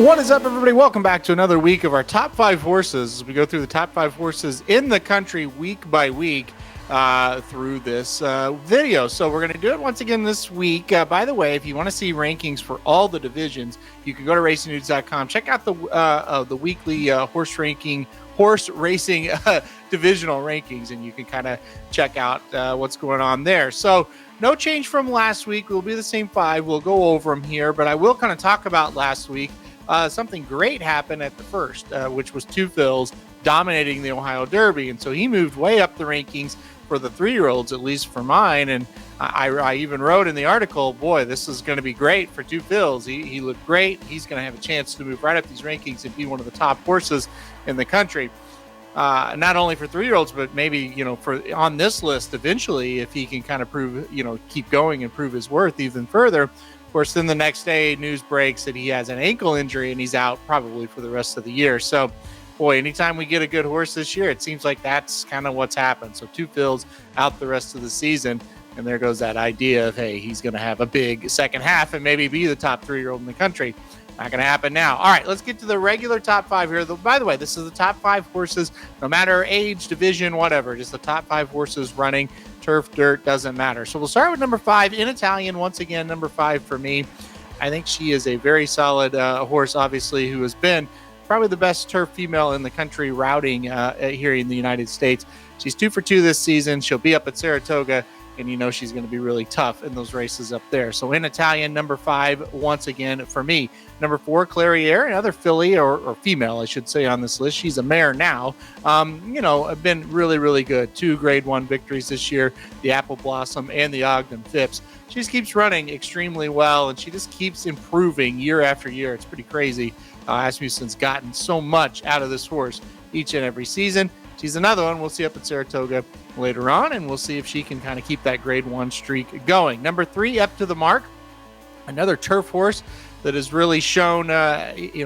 What is up, everybody? Welcome back to another week of our top 5 horses. We go through the top 5 horses in the country week by week through this video. So we're going to do it once again this week. By the way, if you want to see rankings for all the divisions, you can go to racingnews.com. Check out the weekly horse racing divisional rankings, and you can kind of check out what's going on there. So no change from last week. We'll be the same 5. We'll go over them here, but I will kind of talk about last week. Something great happened at the first, which was Two Phil's dominating the Ohio Derby. And so he moved way up the rankings for the 3-year-olds, at least for mine. And I even wrote in the article, boy, this is going to be great for Two Phil's. He looked great. He's going to have a chance to move right up these rankings and be one of the top horses in the country. Not only for 3-year-olds, but maybe, for on this list eventually, if he can kind of prove, keep going and prove his worth even further. Of course, then the next day, news breaks that he has an ankle injury and he's out probably for the rest of the year. So, boy, anytime we get a good horse this year, it seems like that's kind of what's happened. So Two Phil's out the rest of the season. And there goes that idea of, hey, he's going to have a big second half and maybe be the top 3-year-old in the country. Not going to happen now. All right, let's get to the regular top 5 here. By the way, this is the top 5 horses, no matter age, division, whatever. Just the top 5 horses running. Turf, dirt, doesn't matter. So we'll start with number 5 in Italian. Once again, number 5 for me. I think she is a very solid horse, obviously, who has been probably the best turf female in the country routing here in the United States. She's 2 for 2 this season. She'll be up at Saratoga, and she's going to be really tough in those races up there. So in Italian, number 5, once again, for me. Number 4, Clairiere, another filly, or female, I should say, on this list. She's a mare now. Been really, really good. 2 Grade 1 victories this year, the Apple Blossom and the Ogden Phipps. She just keeps running extremely well, and she just keeps improving year after year. It's pretty crazy. Asmussen's gotten so much out of this horse each and every season. She's another one we'll see up at Saratoga later on, and we'll see if she can kind of keep that Grade 1 streak going. Number 3, Up to the Mark, another turf horse that has really shown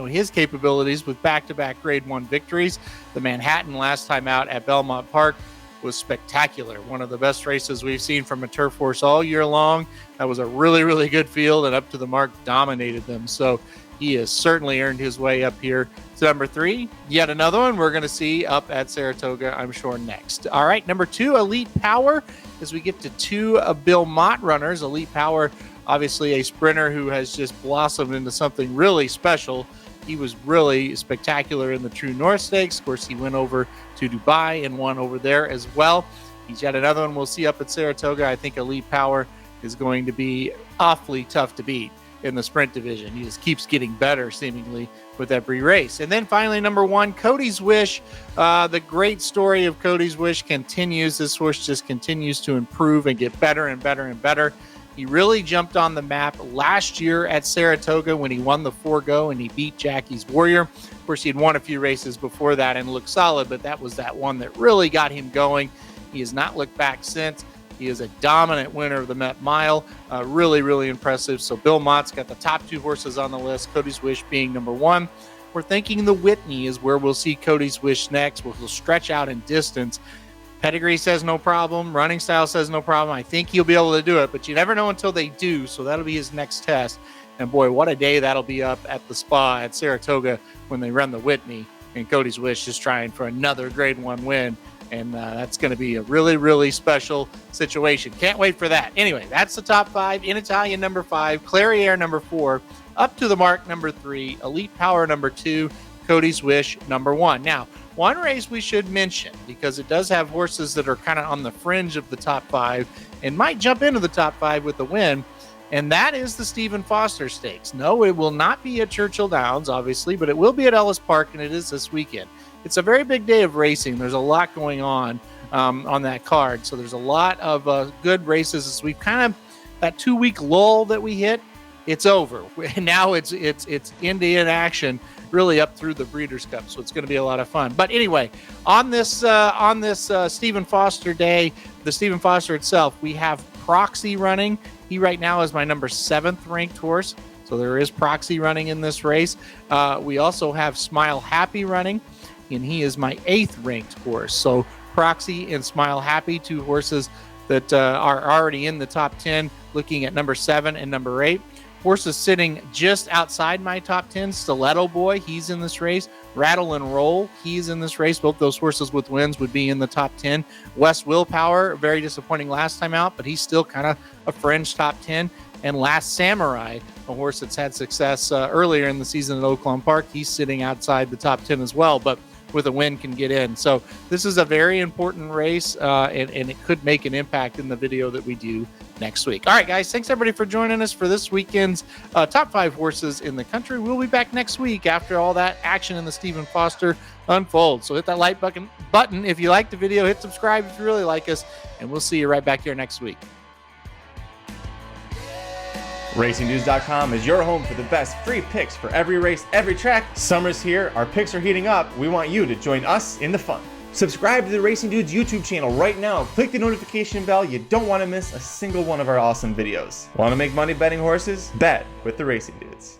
his capabilities with back-to-back Grade 1 victories. The Manhattan last time out at Belmont Park was spectacular. One of the best races we've seen from a turf horse all year long. That was a really, really good field, and Up to the Mark dominated them. So he has certainly earned his way up here to number 3. Yet another one we're going to see up at Saratoga, I'm sure, next. All right, number 2, Elite Power. As we get to 2 Bill Mott runners, Elite Power, obviously a sprinter who has just blossomed into something really special. He was really spectacular in the True North Stakes. Of course, he went over to Dubai and won over there as well. He's got another one we'll see up at Saratoga. I think Elite Power is going to be awfully tough to beat in the sprint division. He just keeps getting better seemingly with every race. And then finally, number 1, Cody's Wish. The great story of Cody's Wish continues. This horse just continues to improve and get better and better and better. He really jumped on the map last year at Saratoga when he won the 4-go and he beat Jackie's Warrior. Of course, he'd won a few races before that and looked solid, but that was that one that really got him going. He has not looked back since. He is a dominant winner of the Met Mile. Really, really impressive. So Bill Mott's got the top 2 horses on the list, Cody's Wish being number 1. We're thinking the Whitney is where we'll see Cody's Wish next, which will stretch out in distance. Pedigree says no problem. Running style says no problem. I think he'll be able to do it, but you never know until they do, so that'll be his next test. And boy, what a day that'll be up at the spa at Saratoga when they run the Whitney, and Cody's Wish is trying for another Grade 1 win. And that's going to be a really, really special situation. Can't wait for that. Anyway, that's the top 5. In Italian, number 5. Clairiere, number 4. Up to the Mark, number 3. Elite Power, number 2. Cody's Wish, number 1. Now, one race we should mention, because it does have horses that are kind of on the fringe of the top 5 and might jump into the top 5 with the win, and that is the Stephen Foster Stakes. No, it will not be at Churchill Downs, obviously, but it will be at Ellis Park, and it is this weekend. It's a very big day of racing. There's a lot going on that card. So there's a lot of good races. As we've kind of, that 2-week lull that we hit, it's over. Now it's end-to-end action really up through the Breeders' Cup. So it's going to be a lot of fun. But anyway, on this Stephen Foster day, the Stephen Foster itself, we have Proxy running. He right now is my number 7th ranked horse. So there is Proxy running in this race. We also have Smile Happy running, and he is my 8th ranked horse. So Proxy and Smile Happy, 2 horses that are already in the top 10, looking at number 7 and number 8. Horses sitting just outside my top 10, Stiletto Boy, he's in this race. Rattle and Roll, he's in this race. Both those horses with wins would be in the top 10. West Willpower, very disappointing last time out, but he's still kind of a fringe top 10. And Last Samurai, a horse that's had success earlier in the season at Oaklawn Park, he's sitting outside the top 10 as well, but with a win can get in. So this is a very important race, and it could make an impact in the video that we do next week. All right, guys, thanks everybody for joining us for this weekend's top 5 horses in the country. We'll be back next week after all that action in the Stephen Foster unfolds. So hit that like button if you like the video, hit subscribe if you really like us, and we'll see you right back here next week. RacingNews.com is your home for the best free picks for every race, every track. Summer's here, our picks are heating up. We want you to join us in the fun. Subscribe to the Racing Dudes YouTube channel right now. Click the notification bell. You don't want to miss a single one of our awesome videos. Want to make money betting horses? Bet with the Racing Dudes.